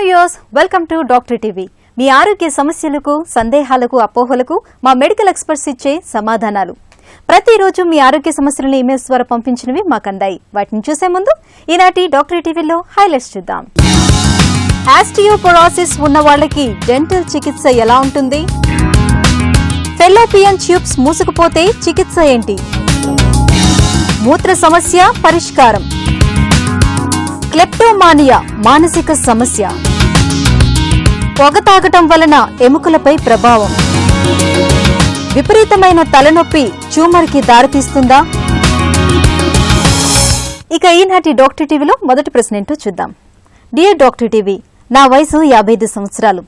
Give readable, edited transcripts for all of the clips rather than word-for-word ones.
Hi viewers, welcome to doctor TV. మీ ఆరోగ్య సమస్యలకు, సందేహాలకు, అపోహలకు మా మెడికల్ ఎక్స్పర్ట్స్ ఇచ్చే సమాధానాలు. ప్రతిరోజు మీ ఆరోగ్య సమస్యలను ఈమెయిల్స్ ద్వారా పంపించినవి మాకు అందాయి. వాటిని చూసే ముందు ఈనాటి డాక్టర్ టీవీలో హైలైట్స్ చూద్దాం. ఆస్టియోపోరోసిస్ ఉన్న వాళ్ళకి డెంటల్ చికిత్స ఎలా ఉంటుంది? ఫెలోపియన్ ట్యూబ్స్ మూసుకుపోతే చికిత్స ఏంటి? మూత్ర సమస్య పరిష్కారం. క్లెప్టోమానియా మానసిక సమస్య. పొగ తాగటం వలన ఎముకలపై ప్రభావం. విపరీతమైన తలనొప్పి ట్యూమర్కి దారితీస్తుందా? ఇక ఈనాటి డాక్టర్ టీవీలో మొదటి ప్రశ్న ఏంటో చూద్దాం. డియర్ డాక్టర్ టీవీ, నా వయసు 55 సంవత్సరాలు.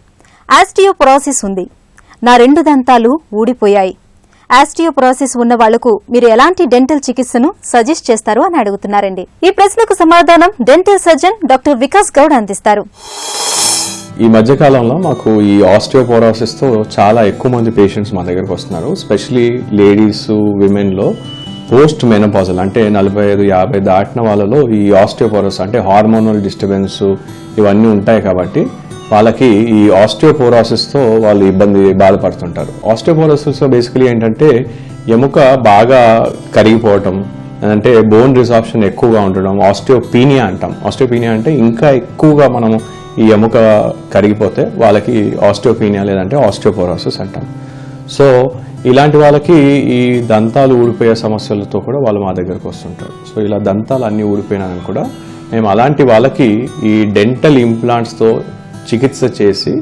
ఆస్టియోపోరోసిస్ ఉంది. నా 2 దంతాలు ఊడిపోయాయి. ఆస్టియోపోరోసిస్ ఉన్న వాళ్లకు మీరు ఎలాంటి డెంటల్ చికిత్సను సజెస్ట్ చేస్తారు అని అడుగుతున్నారండి. ఈ ప్రశ్నకు సమాధానం dental surgeon doctor Vikas Goud అందిస్తారు. ఈ మధ్య కాలంలో మాకు ఈ ఆస్టియోపోరోసిస్ తో చాలా ఎక్కువ మంది పేషెంట్స్ మా దగ్గరకు వస్తున్నారు. స్పెషలీ లేడీస్, విమెన్ లో పోస్ట్ మెనోపాజల్ అంటే 45-50 దాటిన వాళ్ళలో ఈ ఆస్టియోపోరోసిస్ అంటే హార్మోనల్ డిస్టర్బెన్స్ ఇవన్నీ ఉంటాయి కాబట్టి వాళ్ళకి ఈ ఆస్టియోపోరోసిస్ తో వాళ్ళు బాధపడుతుంటారు. ఆస్టియోపోరోసిస్ లో బేసికలీ ఏంటంటే ఎముక బాగా కరిగిపోవటం, అంటే బోన్ రిసార్ప్షన్ ఎక్కువగా ఉండడం, ఆస్టియోపీనియా అంటాం. ఆస్టియోపీనియా అంటే ఇంకా ఎక్కువగా మనము ఈ ఎముక కరిగిపోతే వాళ్ళకి ఆస్టియోపీనియా లేదంటే ఆస్టియోపోరోసిస్ అంటాం. సో ఇలాంటి వాళ్ళకి ఈ దంతాలు ఊడిపోయే సమస్యలతో కూడా వాళ్ళు మా దగ్గరకు వస్తుంటారు. సో ఇలా దంతాలు అన్నీ ఊడిపోయినాయని కూడా మేము అలాంటి వాళ్ళకి ఈ డెంటల్ ఇంప్లాంట్స్తో చికిత్స చేసి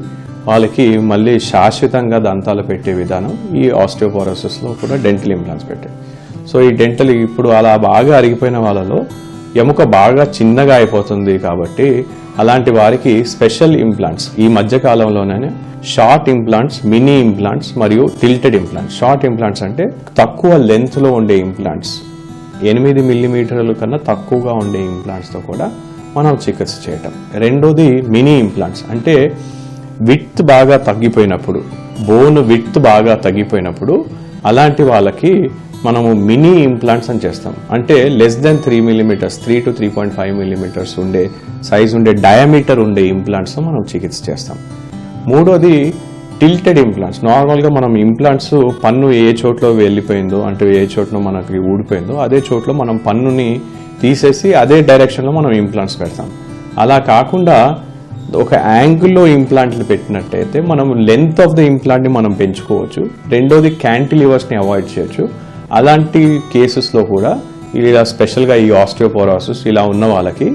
వాళ్ళకి మళ్ళీ శాశ్వతంగా దంతాలు పెట్టే విధానం ఈ ఆస్టియోపోరోసిస్లో కూడా డెంటల్ ఇంప్లాంట్స్ పెట్టాయి. సో ఈ డెంటల్ ఇప్పుడు అలా బాగా అరిగిపోయిన వాళ్ళలో ఎముక బాగా చిన్నగా అయిపోతుంది కాబట్టి అలాంటి వారికి స్పెషల్ ఇంప్లాంట్స్ ఈ మధ్య కాలంలోనే షార్ట్ ఇంప్లాంట్స్, మినీ ఇంప్లాంట్స్ మరియు టిల్టెడ్ ఇంప్లాంట్స్. షార్ట్ ఇంప్లాంట్స్ అంటే తక్కువ లెంత్లో ఉండే ఇంప్లాంట్స్, 8 మిల్లీమీటర్ల కన్నా తక్కువగా ఉండే ఇంప్లాంట్స్తో కూడా మనం చికిత్స చేయటం. రెండోది మినీ ఇంప్లాంట్స్ అంటే విడ్త్ బాగా తగ్గిపోయినప్పుడు, బోన్ విడ్త్ బాగా తగ్గిపోయినప్పుడు అలాంటి వాళ్ళకి మనము మినీ ఇంప్లాంట్స్ అని చేస్తాం. అంటే less than 3 millimetres, 3 to 3.5 millimetres ఉండే సైజ్ ఉండే డయామీటర్ ఉండే ఇంప్లాంట్స్ మనం చికిత్స చేస్తాం. మూడోది టిల్టెడ్ ఇంప్లాంట్స్. నార్మల్గా మనం ఇంప్లాంట్స్ పన్ను ఏ చోట్లో వెళ్ళిపోయిందో అంటే ఏ చోట్లో మనకి ఊడిపోయిందో అదే చోట్లో మనం పన్నుని తీసేసి అదే డైరెక్షన్లో మనం ఇంప్లాంట్స్ పెడతాం. అలా కాకుండా ఒక యాంగిల్లో ఇంప్లాంట్లు పెట్టినట్టయితే మనం లెంత్ ఆఫ్ ద ఇంప్లాంట్ని మనం పెంచుకోవచ్చు. రెండోది క్యాంటిలివర్స్ని అవాయిడ్ చేయొచ్చు. అలాంటి కేసెస్లో కూడా ఇలా స్పెషల్గా ఈ ఆస్టియోపోరోసిస్ ఇలా ఉన్న వాళ్ళకి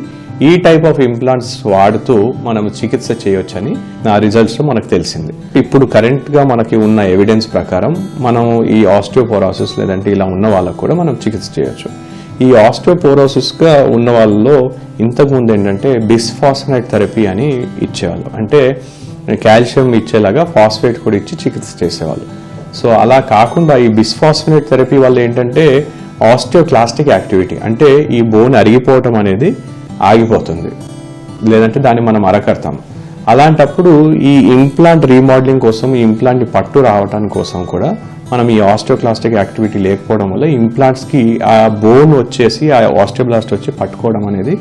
ఈ టైప్ ఆఫ్ ఇంప్లాంట్స్ వాడుతూ మనం చికిత్స చేయొచ్చని నా రిజల్ట్స్లో మనకు తెలిసింది. ఇప్పుడు కరెంట్గా మనకి ఉన్న ఎవిడెన్స్ ప్రకారం మనం ఈ ఆస్టియోపోరోసిస్ లేదంటే ఇలా ఉన్న వాళ్ళకు కూడా మనం చికిత్స చేయొచ్చు. ఈ ఆస్టియోపోరోసిస్గా ఉన్న వాళ్ళలో ఇంతకుముందు ఏంటంటే బిస్ఫాస్ఫేట్ థెరపీ అని ఇచ్చేవాళ్ళు, అంటే కాల్షియం ఇచ్చేలాగా ఫాస్ఫేట్ కూడా ఇచ్చి చికిత్స చేసేవాళ్ళు. సో అలా కాకుండా ఈ బిస్ఫాస్ఫేట్ థెరపీ వల్ల ఏంటంటే ఆస్టియోక్లాస్టిక్ యాక్టివిటీ అంటే ఈ బోన్ అరిగిపోవటం అనేది ఆగిపోతుంది, లేదంటే దాన్ని మనం అరకడతాం. అలాంటప్పుడు ఈ ఇంప్లాంట్ రీమోడలింగ్ కోసం, ఈ ఇంప్లాంట్ పట్టు రావడానికి కోసం కూడా మనం ఈ ఆస్టియోక్లాస్టిక్ యాక్టివిటీ లేకపోవడం వల్ల ఇంప్లాంట్స్కి ఆ బోన్ వచ్చేసి ఆ ఆస్టియోబ్లాస్ట్ వచ్చి పట్టుకోవడం అనేది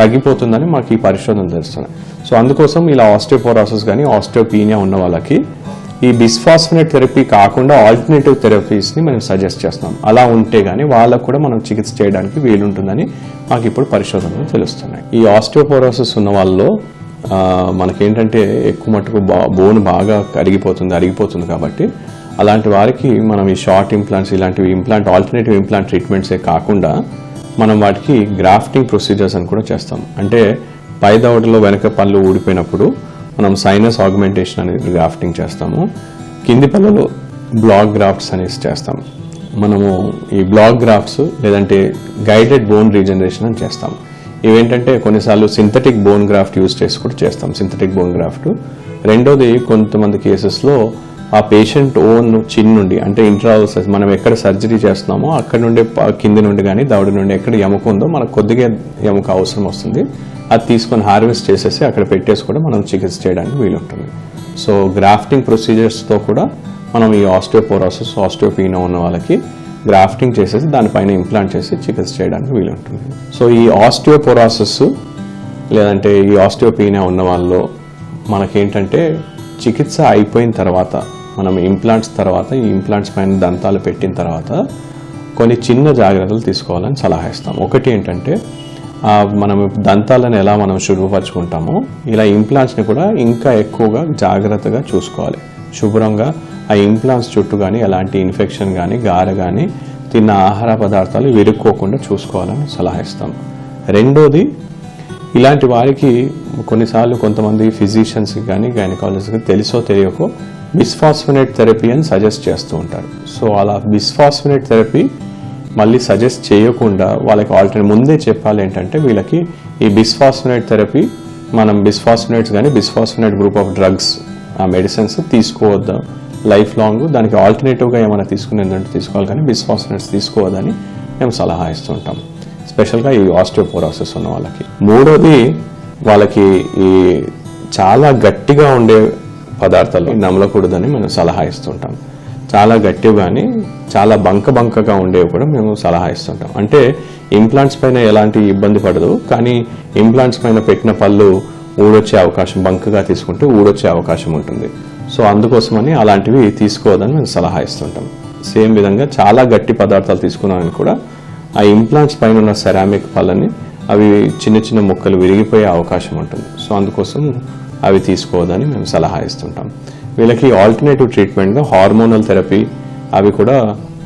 తగ్గిపోతుందని మాకు ఈ పరిశోధనలు తెలుస్తున్నాయి. సో అందుకోసం ఇలా ఆస్టియోపోరోసిస్ కానీ ఆస్టియోపీనియా ఉన్న వాళ్ళకి ఈ బిస్ఫాస్ఫేట్ థెరపీ కాకుండా ఆల్టర్నేటివ్ థెరపీస్ని మనం సజెస్ట్ చేస్తాం. అలా ఉంటే కానీ వాళ్ళకు కూడా మనం చికిత్స చేయడానికి వీలుంటుందని మాకు ఇప్పుడు పరిశోధనలు తెలుస్తున్నాయి. ఈ ఆస్టియోపోరోసిస్ ఉన్న వాళ్ళలో మనకేంటంటే ఎక్కువ మటుకు బోన్ బాగా అరిగిపోతుంది కాబట్టి అలాంటి వారికి మనం ఈ షార్ట్ ఇంప్లాంట్స్ ఇలాంటివి ఆల్టర్నేటివ్ ఇంప్లాంట్ ట్రీట్మెంట్సే కాకుండా మనం వాటికి గ్రాఫ్టింగ్ ప్రొసీజర్స్ అని కూడా చేస్తాం. అంటే పై దవడలో వెనక పళ్ళు ఊడిపోయినప్పుడు మనం సైనస్ ఆగ్మెంటేషన్ అనేది గ్రాఫ్టింగ్ చేస్తాము. కింది పళ్ళలో బ్లాక్ గ్రాఫ్ట్స్ అనేసి చేస్తాం. మనము ఈ బ్లాక్ గ్రాఫ్ట్స్ లేదంటే గైడెడ్ బోన్ రీజనరేషన్ అని చేస్తాం. ఇవేంటంటే కొన్నిసార్లు సింథటిక్ బోన్ గ్రాఫ్ట్ యూజ్ చేసి కూడా చేస్తాం, సింథటిక్ బోన్ గ్రాఫ్ట్. రెండోది కొంతమంది కేసెస్లో ఆ పేషెంట్ ఓన్ చిన్ నుండి అంటే ఇంట్రావల్ మనం ఎక్కడ సర్జరీ చేస్తున్నామో అక్కడ నుండి కింది నుండి కానీ దవడ నుండి ఎక్కడ ఎముక ఉందో మనకు కొద్దిగా ఎముక అవసరం వస్తుంది, అది తీసుకొని హార్వెస్ట్ చేసేసి అక్కడ పెట్టేసి కూడా మనం చికిత్స చేయడానికి వీలుంటుంది. సో గ్రాఫ్టింగ్ ప్రొసీజర్స్తో కూడా మనం ఈ ఆస్టియోపోరోసిస్, ఆస్టియోపీనియా ఉన్న వాళ్ళకి గ్రాఫ్టింగ్ చేసేసి దానిపైన ఇంప్లాంట్ చేసి చికిత్స చేయడానికి వీలుంటుంది. సో ఈ ఆస్టియోపోరోసిస్ లేదంటే ఈ ఆస్టియోపీనియా ఉన్న వాళ్ళలో మనకేంటంటే చికిత్స అయిపోయిన తర్వాత మనం ఇంప్లాంట్స్ తర్వాత ఈ ఇంప్లాంట్స్ పైన దంతాలు పెట్టిన తర్వాత కొన్ని చిన్న జాగ్రత్తలు తీసుకోవాలని సలహా ఇస్తాం. ఒకటి ఏంటంటే మనం దంతాలను ఎలా మనం శుభ్రపరచుకుంటామో ఇలా ఇంప్లాంట్స్ని కూడా ఇంకా ఎక్కువగా జాగ్రత్తగా చూసుకోవాలి. శుభ్రంగా ఆ ఇంప్లాంట్స్ చుట్టూ కానీ ఎలాంటి ఇన్ఫెక్షన్ కానీ గారె కానీ తిన్న ఆహార పదార్థాలు విరుక్కోకుండా చూసుకోవాలని సలహా ఇస్తాం. రెండోది, ఇలాంటి వారికి కొన్నిసార్లు కొంతమంది ఫిజిషియన్స్కి కానీ గైనకాలజిస్ట్కి తెలుసో తెలియకో బిస్ఫాస్ఫోనేట్ థెరపీ అని సజెస్ట్ చేస్తూ ఉంటారు. సో అలా బిస్ఫాస్ఫోనేట్ థెరపీ మళ్ళీ సజెస్ట్ చేయకుండా వాళ్ళకి ఆల్టర్నేట్ ముందే చెప్పాలి ఏంటంటే వీళ్ళకి ఈ బిస్ఫాస్ఫోనేట్ థెరపీ మనం బిస్ఫాస్ఫోనేట్స్ కానీ బిస్ఫాస్ఫోనేట్ గ్రూప్ ఆఫ్ డ్రగ్స్ ఆ మెడిసిన్స్ తీసుకోవద్దు లైఫ్ లాంగ్, దానికి ఆల్టర్నేటివ్గా ఏమైనా తీసుకునేదంటే తీసుకోవాలి కానీ బిస్ఫాస్ఫోనేట్స్ తీసుకోవద్దని మేము సలహా ఇస్తుంటాం, స్పెషల్గా ఈ ఆస్టియోపోరోసిస్ ఉన్న వాళ్ళకి. మూడోది, వాళ్ళకి ఈ చాలా గట్టిగా ఉండే పదార్థాలు నమలకూడదని మేము సలహా ఇస్తుంటాం. చాలా గట్టివి కానీ చాలా బంకగా ఉండేవి కూడా మేము సలహా ఇస్తుంటాం. అంటే ఇంప్లాంట్స్ పైన ఎలాంటి ఇబ్బంది పడదు, కానీ ఇంప్లాంట్స్ పైన పెట్టిన పళ్ళు ఊడొచ్చే అవకాశం, బంకగా తీసుకుంటే ఊడొచ్చే అవకాశం ఉంటుంది. సో అందుకోసమని అలాంటివి తీసుకోవద్దని మేము సలహా ఇస్తుంటాం. సేమ్ విధంగా చాలా గట్టి పదార్థాలు తీసుకున్నామని కూడా ఆ ఇంప్లాంట్స్ పైన ఉన్న సెరామిక్ పళ్ళని అవి చిన్న ముక్కలు విరిగిపోయే అవకాశం ఉంటుంది. సో అందుకోసం అవి తీసుకోవద్దని మేము సలహా ఇస్తుంటాం. వీళ్ళకి ఆల్టర్నేటివ్ ట్రీట్మెంట్గా హార్మోనల్ థెరపీ అవి కూడా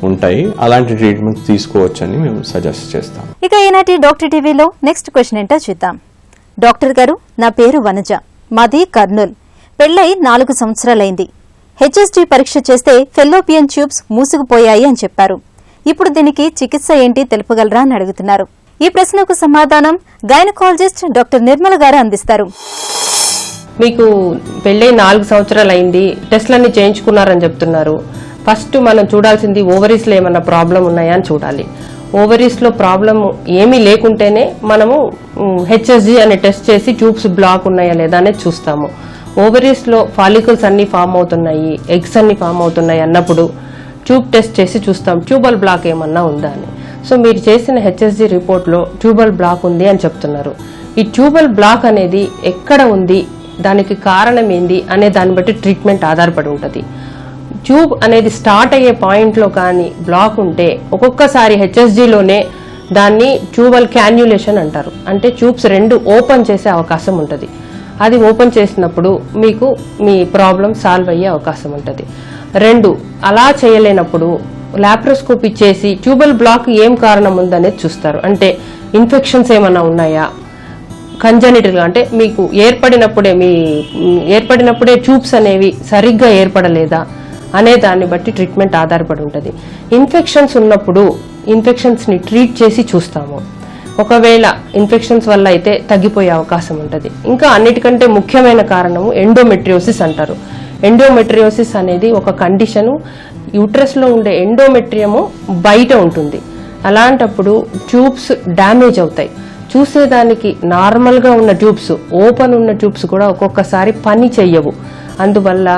ఉంటాయి, అలాంటి ట్రీట్మెంట్ తీసుకోవచ్చని మేము సజెస్ట్ చేస్తాం. ఇక ఈనాటి డాక్టర్ టీవీలో నెక్స్ట్ క్వశ్చన్ ఏంటో చూద్దాం. డాక్టర్ గారు, నా పేరు వనజ, మాది కర్నూల్. పెళ్లై 4 సంవత్సరాలైంది. హెచ్ఎస్జీ పరీక్ష చేస్తే ఫెల్లోపియన్ ట్యూబ్స్ మూసుకుపోయాయి అని చెప్పారు. ఇప్పుడు దీనికి చికిత్స ఏంటి తెలుపగలరా అని అడుగుతున్నారు. ఈ ప్రశ్నకు సమాధానం గైనకాలజిస్ట్ డాక్టర్ నిర్మల గారు అందిస్తారు. మీకు పెళ్ళై 4 సంవత్సరాలు అయింది, టెస్ట్లన్నీ చేయించుకున్నారని చెప్తున్నారు. ఫస్ట్ మనం చూడాల్సింది ఓవరీస్లో ఏమన్నా ప్రాబ్లం ఉన్నాయా అని చూడాలి. ఓవరీస్లో ప్రాబ్లం ఏమీ లేకుంటేనే మనము హెచ్ఎస్జీ అనే టెస్ట్ చేసి ట్యూబ్స్ బ్లాక్ ఉన్నాయా లేదా అనేది చూస్తాము. ఓవరీస్లో ఫాలికల్స్ అన్ని ఫామ్ అవుతున్నాయి, ఎగ్స్ అన్ని ఫామ్ అవుతున్నాయి అన్నప్పుడు ట్యూబ్ టెస్ట్ చేసి చూస్తాం ట్యూబల్ బ్లాక్ ఏమన్నా ఉందా అని. సో మీరు చేసిన హెచ్ఎస్జీ రిపోర్ట్లో ట్యూబల్ బ్లాక్ ఉంది అని చెప్తున్నారు. ఈ ట్యూబల్ బ్లాక్ అనేది ఎక్కడ ఉంది, దానికి కారణం ఏంది అనే దాన్ని బట్టి ట్రీట్మెంట్ ఆధారపడి ఉంటుంది. ట్యూబ్ అనేది స్టార్ట్ అయ్యే పాయింట్లో కానీ బ్లాక్ ఉంటే ఒక్కొక్కసారి హెచ్ఎస్జీలోనే దాన్ని ట్యూబల్ క్యాన్యులేషన్ అంటారు. అంటే ట్యూబ్స్ 2 ఓపెన్ చేసే అవకాశం ఉంటుంది. అది ఓపెన్ చేసినప్పుడు మీకు మీ ప్రాబ్లం సాల్వ్ అయ్యే అవకాశం ఉంటుంది. 2 అలా చేయలేనప్పుడు లాప్రోస్కోపీ చేసి ట్యూబల్ బ్లాక్ ఏం కారణం ఉందనేది చూస్తారు. అంటే ఇన్ఫెక్షన్స్ ఏమైనా ఉన్నాయా, కంజనిటల్గా అంటే మీకు ఏర్పడినప్పుడే ట్యూబ్స్ అనేవి సరిగ్గా ఏర్పడలేదా అనే దాన్ని బట్టి ట్రీట్మెంట్ ఆధారపడి ఉంటుంది. ఇన్ఫెక్షన్స్ ఉన్నప్పుడు ఇన్ఫెక్షన్స్ని ట్రీట్ చేసి చూస్తాము. ఒకవేళ ఇన్ఫెక్షన్స్ వల్ల అయితే తగ్గిపోయే అవకాశం ఉంటుంది. ఇంకా అన్నిటికంటే ముఖ్యమైన కారణము ఎండోమెట్రియోసిస్ అంటారు. ఎండోమెట్రియోసిస్ అనేది ఒక కండిషను. యూట్రస్లో ఉండే ఎండోమెట్రియము బయట ఉంటుంది. అలాంటప్పుడు ట్యూబ్స్ డ్యామేజ్ అవుతాయి. చూసేదానికి నార్మల్గా ఉన్న ట్యూబ్స్, ఓపెన్ ఉన్న ట్యూబ్స్ కూడా ఒక్కొక్కసారి పని చెయ్యవు. అందువల్ల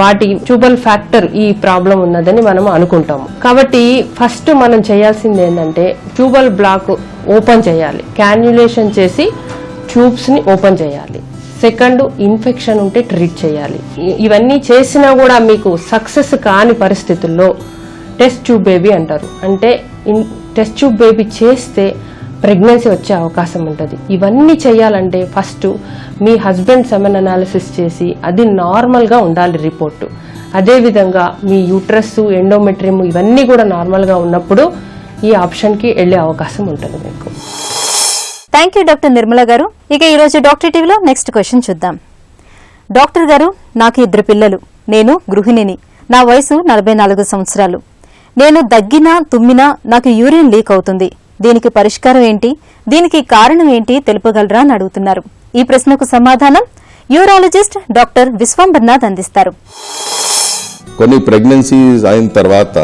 వాటి ట్యూబల్ ఫ్యాక్టర్ ఈ ప్రాబ్లం ఉన్నదని మనం అనుకుంటాము. కాబట్టి ఫస్ట్ మనం చేయాల్సింది ఏంటంటే ట్యూబల్ బ్లాక్ ఓపెన్ చేయాలి, క్యాన్యులేషన్ చేసి ట్యూబ్స్ని ఓపెన్ చేయాలి. సెకండ్, ఇన్ఫెక్షన్ ఉంటే ట్రీట్ చేయాలి. ఇవన్నీ చేసినా కూడా మీకు సక్సెస్ కాని పరిస్థితుల్లో టెస్ట్ ట్యూబ్ బేబీ అంటారు. అంటే టెస్ట్ ట్యూబ్ బేబీ చేస్తే ప్రెగ్నెన్సీ వచ్చే అవకాశం ఉంటుంది. ఇవన్నీ చేయాలంటే ఫస్ట్ మీ హస్బెండ్ సెమెన్ అనాలిసిస్ చేసి అది నార్మల్గా ఉండాలి రిపోర్టు. అదేవిధంగా మీ యూట్రస్, ఎండోమెట్రియం ఇవన్నీ కూడా నార్మల్గా ఉన్నప్పుడు ఈ ఆప్షన్కి వెళ్ళే అవకాశం ఉంటుంది మీకు. థ్యాంక్ యూ డాక్టర్ నిర్మల గారు. ఇక ఈరోజు డాక్టర్ టీవీలో నెక్స్ట్ క్వశ్చన్ చూద్దాం. డాక్టర్ గారు, నాకు 2 పిల్లలు. నేను గృహిణిని. నా వయసు 44 సంవత్సరాలు. నేను దగ్గినా తుమ్మినా నాకు యూరిన్ లీక్ అవుతుంది. దీనికి పరిష్కారం ఏంటి, దీనికి కారణం ఏంటి తెలుపగలరా అని అడుగుతున్నారు. ఈ ప్రశ్నకు సమాధానం యూరాలజిస్ట్ డాక్టర్ విశ్వంబర్నాథ్ అందిస్తారు. కొన్ని ప్రెగ్నెన్సీస్ అయిన తర్వాత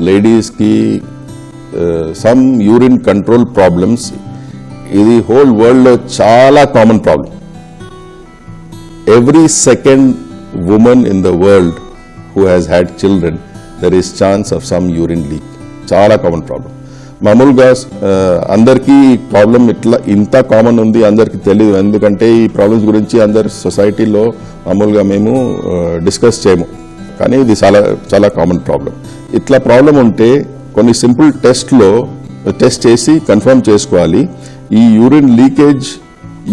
లేడీస్ కి సమ్ యూరిన్ కంట్రోల్ ప్రాబ్లమ్స్ ఇది హోల్ వరల్డ్ లో చాలా common problem. Every second women in the world who has had children there is chance of some urine leak. చాలా కామన్ ప్రాబ్లం. మామూలుగా అందరికీ ప్రాబ్లం ఇంత కామన్ ఉంది అందరికీ తెలియదు, ఎందుకంటే ఈ ప్రాబ్లమ్స్ గురించి అందరు సొసైటీలో మామూలుగా మేము డిస్కస్ చేయము, కానీ ఇది చాలా చాలా కామన్ ప్రాబ్లం. ఇట్లా ప్రాబ్లం ఉంటే కొన్ని సింపుల్ టెస్ట్ చేసి కన్ఫర్మ్ చేసుకోవాలి. ఈ urine leakage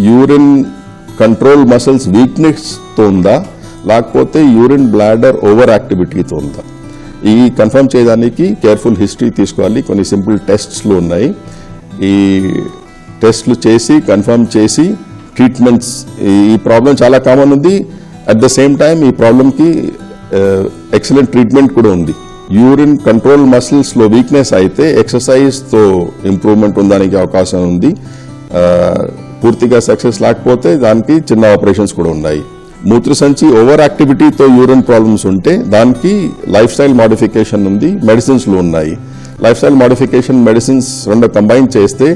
urine control muscles వీక్నెస్తో ఉందా, లేకపోతే యూరిన్ బ్లాడర్ ఓవర్ యాక్టివిటీతో ఉందా, ఈ కన్ఫర్మ్ చేయడానికి కేర్ఫుల్ హిస్టరీ తీసుకోవాలి. కొన్ని సింపుల్ టెస్ట్స్లు ఉన్నాయి, ఈ టెస్ట్లు చేసి కన్ఫర్మ్ చేసి ట్రీట్మెంట్స్. ఈ ప్రాబ్లం చాలా కామన్ ఉంది, అట్ ద సేమ్ టైం ఈ ప్రాబ్లంకి ఎక్సలెంట్ ట్రీట్మెంట్ కూడా ఉంది. యూరిన్ కంట్రోల్ మసిల్స్లో వీక్నెస్ అయితే ఎక్సర్సైజ్తో ఇంప్రూవ్మెంట్ ఉండడానికి అవకాశం ఉంది. పూర్తిగా సక్సెస్ లేకపోతే దానికి చిన్న ఆపరేషన్స్ కూడా ఉన్నాయి. మూత్రసంచి ఓవర్ యాక్టివిటీతో యూరిన్ ప్రాబ్లమ్స్ ఉంటే దానికి లైఫ్ స్టైల్ మోడిఫికేషన్ ఉంది, మెడిసిన్స్లో ఉన్నాయి. లైఫ్ స్టైల్ మోడిఫికేషన్ మెడిసిన్స్ రెండు కంబైన్ చేస్తే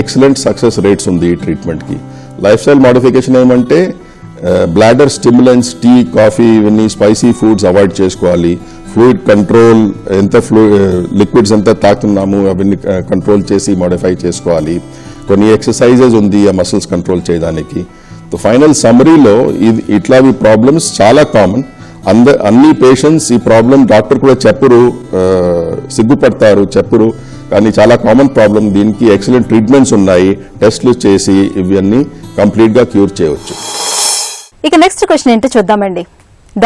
ఎక్సలెంట్ సక్సెస్ రేట్స్ ఉంది ఈ ట్రీట్మెంట్కి. లైఫ్ స్టైల్ మోడిఫికేషన్ ఏమంటే బ్లాడర్ స్టిమ్యులెంట్స్, టీ, కాఫీ, ఇవన్నీ స్పైసీ ఫుడ్స్ అవాయిడ్ చేసుకోవాలి. ఫ్లూయిడ్ కంట్రోల్, లిక్విడ్స్ ఎంత తాగుతున్నాము అవన్నీ కంట్రోల్ చేసి మోడిఫై చేసుకోవాలి. కొన్ని ఎక్సర్సైజెస్ ఉంది ఆ మసిల్స్ కంట్రోల్ చేయడానికి. ఫైనల్ సమ్మరీలో ఇట్లావి ప్రాబ్లమ్స్ చాలా కామన్. అన్ని పేషెంట్స్ ఈ ప్రాబ్లం డాక్టర్ కూడా చెప్పరు, సిగ్గుపడతారు చెప్పరు, కానీ చాలా కామన్ ప్రాబ్లం. దీనికి ఎక్సలెంట్ ట్రీట్మెంట్స్ ఉన్నాయి, టెస్ట్లు చేసి ఇవన్నీ కంప్లీట్ గా క్యూర్ చేయవచ్చు. ఇక నెక్స్ట్ క్వశ్చన్ ఏంటో చూద్దామండి.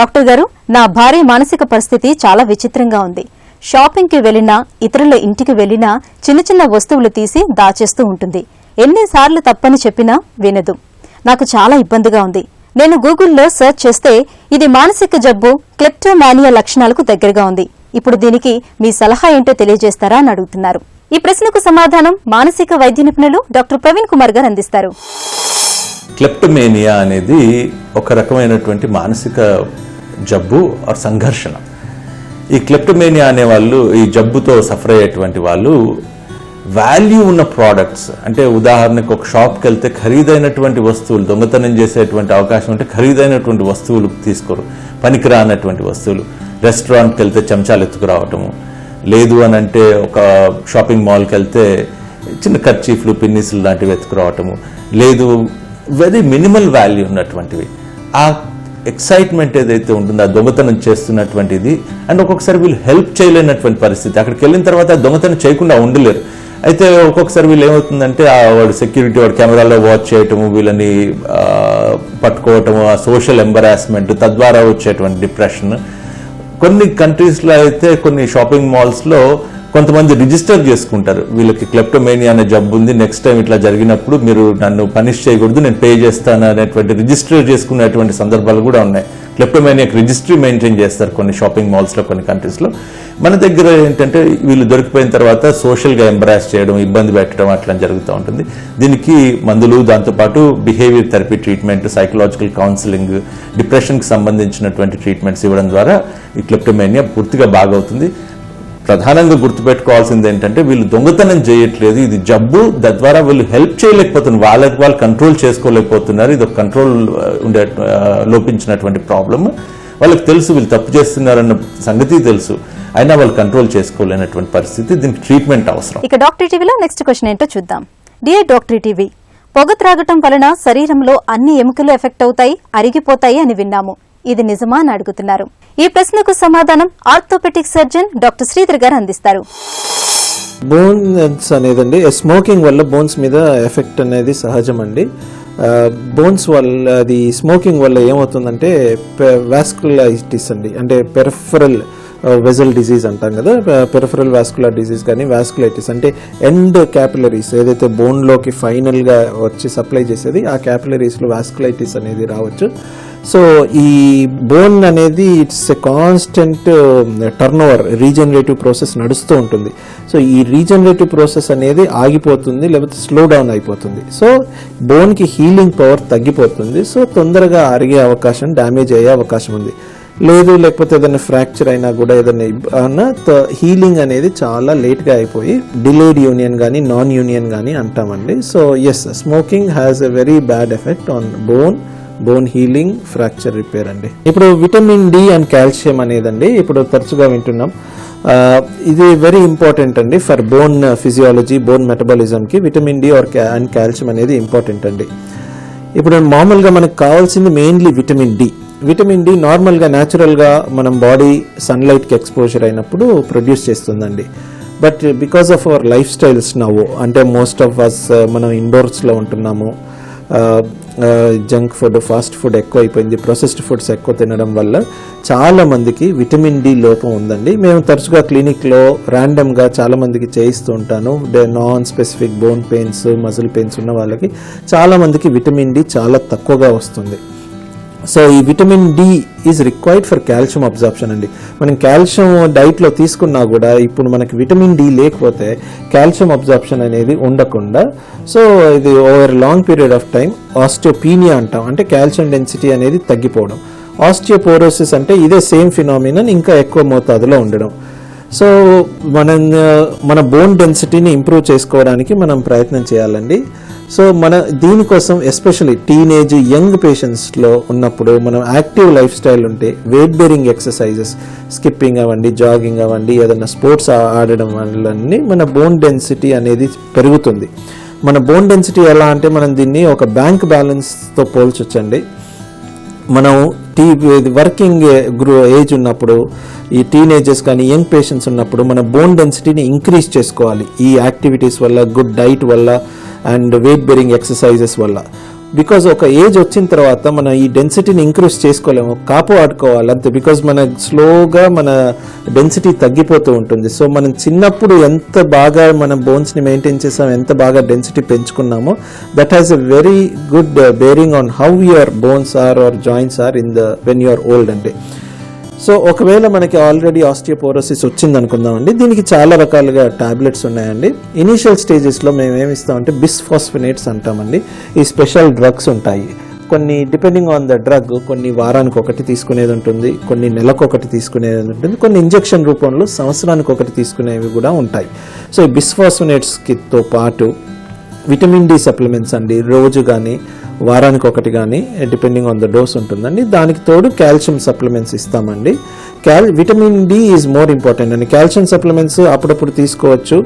డాక్టర్ గారు, నా భార్య మానసిక పరిస్థితి చాలా విచిత్రంగా ఉంది. షాపింగ్ కి వెళ్లినా, ఇతరుల ఇంటికి వెళ్లినా చిన్న చిన్న వస్తువులు తీసి దాచేస్తూ ఉంటుంది. ఎన్నిసార్లు తప్పని చెప్పినా వినదు. నాకు చాలా ఇబ్బందిగా ఉంది. నేను గూగుల్లో సెర్చ్ చేస్తే ఇది మానసిక జబ్బు క్లెప్టోమానియా లక్షణాలకు దగ్గరగా ఉంది. ఇప్పుడు దీనికి మీ సలహా ఏంటో తెలియజేస్తారా అని అడుగుతున్నారు. ఈ ప్రశ్నకు సమాధానం మానసిక వైద్య నిపుణులు డాక్టర్ ప్రవీణ్ కుమార్ గారు అందిస్తారు. క్లెప్టోమేనియా అనేది ఒక రకమైనటువంటి మానసిక జబ్బు ఆర్ సంఘర్షణ. ఈ క్లెప్టోమేనియా అనే వాళ్ళు, ఈ జబ్బుతో సఫర్ అయ్యేటువంటి వాళ్ళు వాల్యూ ఉన్న ప్రోడక్ట్స్, అంటే ఉదాహరణకు ఒక షాప్కి వెళ్తే ఖరీదైనటువంటి వస్తువులు, దొంగతనం చేసేటువంటి అవకాశం ఉంటే ఖరీదైనటువంటి వస్తువులు తీసుకోరు, పనికిరానటువంటి వస్తువులు. రెస్టారెంట్కి వెళ్తే చెంచాలు ఎత్తుకురావటము, లేదు అని అంటే ఒక షాపింగ్ మాల్కి వెళ్తే చిన్న కర్చీఫ్లు, పిన్నిస్లు లాంటివి ఎత్తుకురావటము, లేదు వెరీ మినిమల్ వాల్యూ ఉన్నటువంటివి. ఆ ఎక్సైట్మెంట్ ఏదైతే ఉంటుందో ఆ దొంగతనం చేస్తున్నటువంటిది, అండ్ ఒక్కొక్కసారి వీళ్ళు హెల్ప్ చేయలేనటువంటి పరిస్థితి. అక్కడికి వెళ్ళిన తర్వాత దొంగతనం చేయకుండా ఉండలేరు. అయితే ఒక్కొక్కసారి వీళ్ళు ఏమవుతుందంటే వాడు సెక్యూరిటీ, వాడు కెమెరాలో వాచ్ చేయటము, వీళ్ళని పట్టుకోవటము, ఆ సోషల్ ఎంబరాస్మెంట్, తద్వారా వచ్చేటువంటి డిప్రెషన్. కొన్ని కంట్రీస్లో అయితే కొన్ని షాపింగ్ మాల్స్లో కొంతమంది రిజిస్టర్ చేసుకుంటారు, వీళ్ళకి క్లెప్టోమేనియా అనే జబ్బు ఉంది, నెక్స్ట్ టైం ఇట్లా జరిగినప్పుడు మీరు నన్ను పనిష్ చేయకూడదు, నేను పే చేస్తాను అనేటువంటి రిజిస్టర్ చేసుకునేటువంటి సందర్భాలు కూడా ఉన్నాయి. క్లెప్టోమేనియాకి రిజిస్ట్రీ మెయింటైన్ చేస్తారు కొన్ని షాపింగ్ మాల్స్లో, కొన్ని కంట్రీస్లో. మన దగ్గర ఏంటంటే వీళ్ళు దొరికిపోయిన తర్వాత సోషల్గా ఎంబరాస్ చేయడం, ఇబ్బంది పెట్టడం అట్లా జరుగుతూ ఉంటుంది. దీనికి మందులు, దాంతోపాటు behaviour therapy treatment, psychological counselling, డిప్రెషన్కి సంబంధించినటువంటి ట్రీట్మెంట్స్ ఇవ్వడం ద్వారా ఈ క్లెప్టోమేనియా పూర్తిగా బాగవుతుంది. ప్రధానంగా గుర్తుపెట్టుకోవాల్సింది ఏంటంటే వీళ్ళు దొంగతనం చేయట్లేదు, ఇది జబ్బు. తద్వారా వీళ్ళు హెల్ప్ చేయలేకపోతున్నారు, వాళ్ళకి వాళ్ళు కంట్రోల్ చేసుకోలేకపోతున్నారు. ఇది ఒక కంట్రోల్ ఉండే లోపించినటువంటి ప్రాబ్లమ్. వాళ్ళకి తెలుసు వీళ్ళు తప్పు చేస్తున్నారన్న సంగతి తెలుసు, అయినా వాళ్ళు కంట్రోల్ చేసుకోలేనటువంటి పరిస్థితి. దీనికి ట్రీట్మెంట్ అవసరం. ఇక డాక్టర్ టీవీలో నెక్స్ట్ క్వశ్చన్ ఏంటో చూద్దాం. డియర్ డాక్టర్ టీవీ, పొగ త్రాగటం వలన శరీరంలో అన్ని ఎముకలు ఎఫెక్ట్ అవుతాయి, అరిగిపోతాయి అని విన్నాము. ఇది నిజమా అని అడుగుతున్నారు. ఈ ప్రశ్నకు సమాధానం ఆర్థోపెటిక్ సర్జన్ డాక్టర్ శ్రీధర్ గారు అందిస్తారు. బోన్స్ అనేదండి, స్మోకింగ్ వల్ల బోన్స్ మీద ఎఫెక్ట్ అనేది సహజం అండి. బోన్స్ వల్ల, అది స్మోకింగ్ వల్ల ఏమవుతుందంటే వాస్కులైటిస్ అండి, అంటే పెరిఫరల్ వెజల్ డిజీజ్ అంటాం కదా, పెరిఫరల్ వాస్కులర్ డిజీజ్ కానీ వాస్కులైటిస్ అంటే ఎండ్ క్యాపిలరీస్ ఏదైతే బోన్లోకి ఫైనల్గా వచ్చి సప్లై చేసేది, ఆ క్యాపిలరీస్లో వాస్కులైటిస్ అనేది రావచ్చు. సో ఈ బోన్ అనేది it's a constant turn over, regenerative process నడుస్తూ ఉంటుంది. సో ఈ రీజనరేటివ్ ప్రాసెస్ అనేది ఆగిపోతుంది, లేకపోతే స్లో డౌన్ అయిపోతుంది. సో బోన్కి హీలింగ్ పవర్ తగ్గిపోతుంది. సో తొందరగా అరిగే అవకాశం, డ్యామేజ్ అయ్యే అవకాశం ఉంది. లేదు, లేకపోతే ఏదైనా ఫ్రాక్చర్ అయినా కూడా ఏదైనా హీలింగ్ అనేది చాలా లేట్గా అయిపోయి డిలేడ్ యూనియన్ కానీ నాన్ యూనియన్ కానీ అంటామండి. So yes, smoking has a very bad effect on bone healing, fracture repair అండి. ఇప్పుడు విటమిన్ డి అండ్ కాల్షియం అనేదండి ఇప్పుడు తరచుగా వింటున్నాం. ఇది వెరీ ఇంపార్టెంట్ అండి ఫర్ బోన్ ఫిజియాలజీ, బోన్ మెటబాలిజంకి విటమిన్ డి అండ్ కాల్షియం అనేది ఇంపార్టెంట్ అండి. ఇప్పుడు మామూలుగా మనకు కావాల్సింది mainly vitamin D. Vitamin D నార్మల్గా న్యాచురల్గా మనం బాడీ సన్లైట్కి ఎక్స్పోజర్ అయినప్పుడు ప్రొడ్యూస్ చేస్తుందండి. But because of our life styles నవ్వు, అంటే మోస్ట్ ఆఫ్ అస్ మనం ఇండోర్స్లో ఉంటున్నాము, జంక్ ఫుడ్, ఫాస్ట్ ఫుడ్ ఎక్కువ అయిపోయింది, ప్రాసెస్డ్ ఫుడ్స్ ఎక్కువ తినడం వల్ల చాలా మందికి విటమిన్ డి లోపం ఉందండి. మేము తరచుగా క్లినిక్లో ర్యాండమ్గా చాలా మందికి చేయిస్తూ ఉంటాను. Non specific bone pains, muscle pains ఉన్న వాళ్ళకి చాలా మందికి విటమిన్ డి చాలా తక్కువగా వస్తుంది. సో ఈ vitamin D is required for calcium absorption అండి. మనం కాల్షియం డైట్లో తీసుకున్నా కూడా ఇప్పుడు మనకి విటమిన్ డి లేకపోతే కాల్షియం అబ్జార్ప్షన్ అనేది ఉండకుండా, సో ఇది over long period of time osteopenia అంటాం, అంటే కాల్షియం డెన్సిటీ అనేది తగ్గిపోవడం. ఆస్టియోపోరోసిస్ అంటే ఇదే సేమ్ ఫినామినన్ ఇంకా ఎక్కువ మోతాదులో ఉండడం. సో మన బోన్ డెన్సిటీని ఇంప్రూవ్ చేసుకోవడానికి మనం ప్రయత్నం చేయాలండి. సో దీనికోసం ఎస్పెషల్లీ టీనేజ్ యంగ్ పేషెంట్స్లో ఉన్నప్పుడు మనం యాక్టివ్ లైఫ్ స్టైల్ ఉంటే వెయిట్ బేరింగ్ ఎక్సర్సైజెస్, స్కిప్పింగ్ అవ్వండి, జాగింగ్ అవ్వండి, ఏదైనా స్పోర్ట్స్ ఆడడం వల్లనే మన బోన్ డెన్సిటీ అనేది పెరుగుతుంది. మన బోన్ డెన్సిటీ ఎలా అంటే మనం దీన్ని ఒక బ్యాంక్ బ్యాలెన్స్తో పోల్చొచ్చండి. మనం వర్కింగ్ ఏజ్ ఉన్నప్పుడు, ఈ టీనేజర్స్ కానీ యంగ్ పేషెంట్స్ ఉన్నప్పుడు మన బోన్ డెన్సిటీని ఇంక్రీజ్ చేసుకోవాలి ఈ యాక్టివిటీస్ వల్ల, గుడ్ డైట్ వల్ల అండ్ వెయిట్ బేరింగ్ ఎక్సర్సైజెస్ వల్ల. బికాజ్ ఒక ఏజ్ వచ్చిన తర్వాత మనం ఈ డెన్సిటీని ఇంక్రీజ్ చేసుకోలేము, కాపాడుకోవాలి అంతే. బికాజ్ మన స్లోగా మన డెన్సిటీ తగ్గిపోతూ ఉంటుంది. సో మనం చిన్నప్పుడు ఎంత బాగా మన బోన్స్ని మెయింటైన్ చేసాం, ఎంత బాగా డెన్సిటీ పెంచుకున్నామో, that has a very good bearing on how your bones are are joints are when you are old అంటే. సో ఒకవేళ మనకి ఆల్రెడీ ఆస్టియోపోరోసిస్ వచ్చింది అనుకుందామండి, దీనికి చాలా రకాలుగా టాబ్లెట్స్ ఉన్నాయండి. ఇనీషియల్ స్టేజెస్లో మేము ఏమి ఇస్తామంటే బిస్ఫాస్ఫినేట్స్ అంటామండి. ఈ స్పెషల్ డ్రగ్స్ ఉంటాయి కొన్ని, డిపెండింగ్ ఆన్ ద డ్రగ్, కొన్ని వారానికి ఒకటి తీసుకునేది ఉంటుంది, కొన్ని నెలకు ఒకటి తీసుకునేది ఉంటుంది, కొన్ని ఇంజెక్షన్ రూపంలో సంవత్సరానికి ఒకటి తీసుకునేవి కూడా ఉంటాయి. సో ఈ బిస్ఫాస్ఫినేట్స్తో పాటు విటమిన్ డి సప్లిమెంట్స్ అండి, రోజు కానీ వారానికి ఒకటి కానీ డిపెండింగ్ ఆన్ ద డోస్ ఉంటుందండి. దానికి తోడు కాల్షియం సప్లిమెంట్స్ ఇస్తామండి. Vitamin D is more important అండి. కాల్షియం సప్లిమెంట్స్ అప్పుడప్పుడు తీసుకోవచ్చు,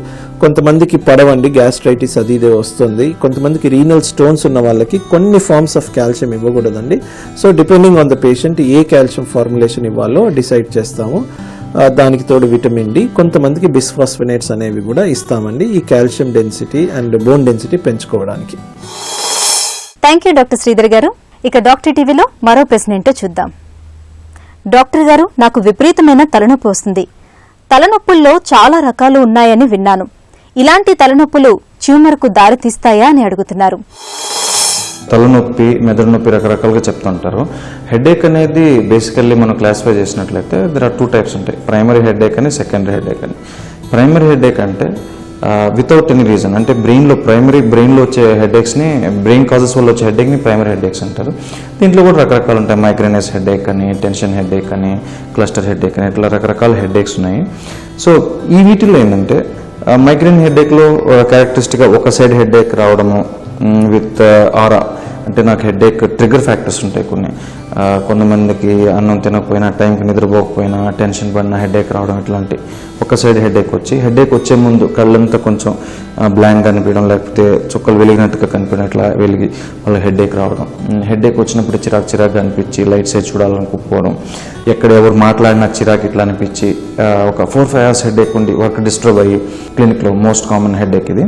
కొంతమందికి పడవండి, గ్యాస్ట్రైటిస్ అది ఇదే వస్తుంది, కొంతమందికి రీనల్ స్టోన్స్ ఉన్న వాళ్ళకి కొన్ని ఫార్మ్స్ ఆఫ్ కాల్షియం ఇవ్వకూడదండి. So depending on the patient ఏ కాల్షియం ఫార్ములేషన్ ఇవ్వాలో డిసైడ్ చేస్తాము. దానికి తోడు విటమిన్ డి, కొంతమందికి బిస్ఫాస్ఫినేట్స్ అనేవి కూడా ఇస్తామండి ఈ calcium density and bone density పెంచుకోవడానికి. థ్యాంక్ యూ డాక్టర్ శ్రీధర్ గారు. ఇక డాక్టర్ టీవీలో మరో ప్రశ్న ఏంటో చూద్దాం. డాక్టర్ గారు, నాకు విపరీతమైన తలనొప్పి వస్తుంది. తలనొప్పుల్లో చాలా రకాలు ఉన్నాయని విన్నాను. ఇలాంటి తలనొప్పులు ట్యూమర్కు దారితీస్తాయా అని అడుగుతున్నారు. తలనొప్పి, మెదడు నొప్పి రకరకాలుగా చెప్తుంటారు. హెడేక్ అనేది బేసికల్లీ మనం క్లాసిఫై చేసినట్లయితే దర్ ఆర్ 2 టైప్స్ ఉంటాయి, ప్రైమరీ హెడేక్ అని, సెకండరీ హెడేక్ అని. ప్రైమరీ హెడేక్ అంటే వితౌట్ ఎనీ రీజన్, అంటే బ్రెయిన్లో వచ్చే హెడేక్స్ని, బ్రెయిన్ కాజెస్ వల్ల వచ్చే హెడేక్ని ప్రైమరీ హెడేక్స్ అంటారు. దీంట్లో కూడా రకరకాలు ఉంటాయి, మైగ్రేనస్ హెడేక్ అని, టెన్షన్ హెడేక్ అని, క్లస్టర్ హెడేక్ అని, ఇట్లా రకరకాల హెడేక్స్ ఉన్నాయి. సో ఈ వీటిల్లో ఏంటంటే మైగ్రేన్ హెడేక్లో క్యారెక్టరిస్టిక్గా ఒక సైడ్ హెడేక్ రావడము విత్ ఆరా, అంటే నాకు హెడేక్ ట్రిగర్ ఫ్యాక్టర్స్ ఉంటాయి కొన్ని. కొంతమందికి అన్నం తినకపోయినా, టైంకి నిద్రపోకపోయినా, టెన్షన్ పడినా హెడేక్ రావడం, ఇట్లాంటి ఒక సైడ్ హెడేక్ వచ్చే ముందు కళ్ళంతా కొంచెం బ్లాంక్ అనిపించడం, లేకపోతే చుక్కలు వెలిగినట్టుగా కనిపించట్లా వెలిగి వాళ్ళ హెడేక్ రావడం. హెడేక్ వచ్చినప్పుడు చిరాకు అనిపించి లైట్ సైడ్ చూడాలనుకోకపోవడం, ఎక్కడ ఎవరు మాట్లాడినా చిరాకు ఇట్లా అనిపించి ఒక 4-5 hours హెడేక్ ఉండి వర్క్ డిస్టర్బ్ అయ్యి క్లినిక్లో మోస్ట్ కామన్ హెడేక్ ఇది.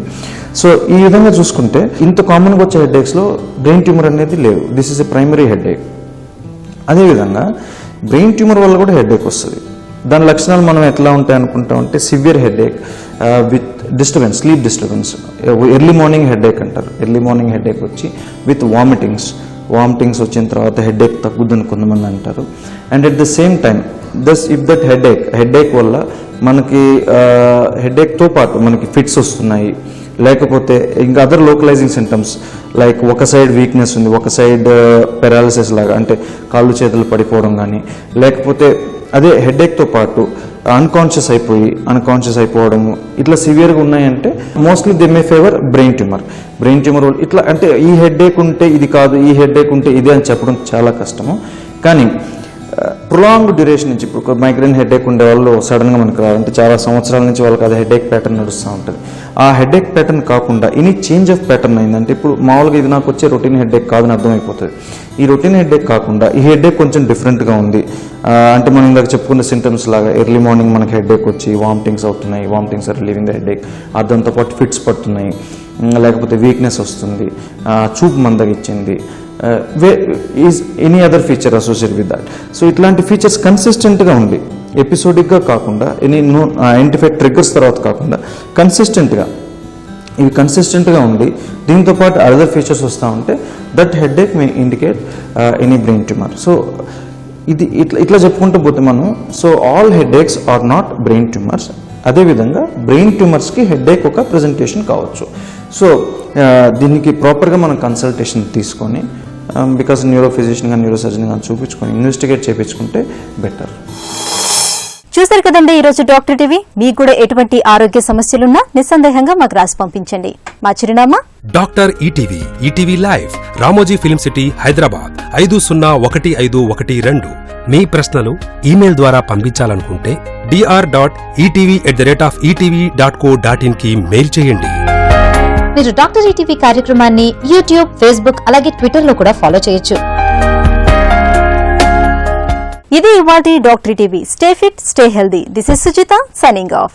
సో ఈ విధంగా చూసుకుంటే ఇంత కామన్గా వచ్చే హెడేక్స్లో బ్రెయిన్ ట్యూమర్ అనేది లేవు. This is a primary headache. అదేవిధంగా బ్రెయిన్ ట్యూమర్ వల్ల కూడా హెడేక్ వస్తుంది. దాని లక్షణాలు మనం ఎట్లా ఉంటాయి అనుకుంటామంటే severe headache with disturbance, sleep disturbance, early morning headache అంటారు. ఎర్లీ మార్నింగ్ హెడేక్ వచ్చి విత్ వామిటింగ్స్ వచ్చిన తర్వాత హెడేక్ తగ్గుద్దని కొంతమంది అంటారు. And at the same time if that headache వల్ల మనకి హెడేక్తో పాటు మనకి ఫిట్స్ వస్తున్నాయి, లేకపోతే ఇంకా అదర్ లోకలైజింగ్ సింటమ్స్ లైక్ ఒక సైడ్ వీక్నెస్ ఉంది, ఒక సైడ్ పెరాలిసిస్ లాగా, అంటే కాళ్ళు చేతులు పడిపోవడం కానీ, లేకపోతే అదే హెడేక్తో పాటు అన్కాన్షియస్ అయిపోవడము, ఇట్లా సివియర్గా ఉన్నాయంటే mostly they may favour brain tumour ఇట్లా. అంటే ఈ హెడేక్ ఉంటే ఇది కాదు, ఈ హెడేక్ ఉంటే ఇది అని చెప్పడం చాలా కష్టము. కానీ ప్రొలాంగ్ డ్యూరేషన్ నుంచి ఇప్పుడు మైగ్రేన్ హెడేక్ ఉండే వాళ్ళు సడన్గా మనకు అంటే చాలా సంవత్సరాల నుంచి వాళ్ళకి అది హెడేక్ ప్యాటర్న్ నడుస్తూ ఉంటుంది. ఆ హెడేక్ ప్యాటర్న్ కాకుండా ఎనీ చేంజ్ ఆఫ్ ప్యాటర్న్ అయిందంటే ఇప్పుడు మామూలుగా ఇది నాకు వచ్చే రొటీన్ హెడేక్ కాదని అర్థమైపోతుంది. ఈ రొటీన్ హెడేక్ కాకుండా ఈ హెడేక్ కొంచెం డిఫరెంట్గా ఉంది అంటే మనం ఇందాక చెప్పుకున్న సింటమ్స్ లాగా ఎర్లీ మార్నింగ్ మనకి హెడేక్ వచ్చి వామిటింగ్స్ అవుతున్నాయి, vomitings are relieving the headache, దాంతోపాటు ఫిట్స్ పడుతున్నాయి, లేకపోతే వీక్నెస్ వస్తుంది, చూపు మందగిచ్చింది, is any other feature associate with that. So ఇట్లాంటి ఫీచర్స్ కన్సిస్టెంట్గా ఉంది, ఎపిసోడిక్గా కాకుండా ఎనీ ఐడెంటిఫైడ్ ట్రిగ్గర్స్ తర్వాత కాకుండా కన్సిస్టెంట్గా ఇవి కన్సిస్టెంట్గా ఉండి దీంతోపాటు అదర్ ఫీచర్స్ వస్తూ ఉంటే that headache may indicate any brain tumour. So ఇది ఇట్లా చెప్పుకుంటూ పోతే మనం so all headaches are not brain tumours. అదేవిధంగా బ్రెయిన్ ట్యూమర్స్కి హెడేక్ ఒక ప్రజెంటేషన్ కావచ్చు. సో దీనికి ప్రాపర్గా మనం కన్సల్టేషన్ తీసుకొని బికాస్ న్యూరో ఫిజిషియన్ కానీ న్యూరో సర్జన్ కానీ చూపించుకొని ఇన్వెస్టిగేట్ చేయించుకుంటే బెటర్. చూశారు కదండి ఈరోజు డాక్టర్ టీవీ. మీకు కూడా ఎటువంటి ఆరోగ్య సమస్యలున్నా నిస్సందేహంగా మాకు రాసి పంపించండి. మా చిరునామా doctor ETV, ETV live, Ramoji film city, Hyderabad 501512. మీ ప్రశ్నలు ఈమెయిల్ ద్వారా పంపించాలనుకుంటే dr.etv@etv.co.in కి మెయిల్ చేయండి. మీరు డాక్టర్ ఈటీవీ కార్యక్రమాన్ని యూట్యూబ్, ఫేస్బుక్ అలాగే ట్విట్టర్ లో కూడా ఫాలో చేయొచ్చు. ఇది ఇవాల్టి doctor TV. Stay fit, stay healthy. This is Sujitha signing off.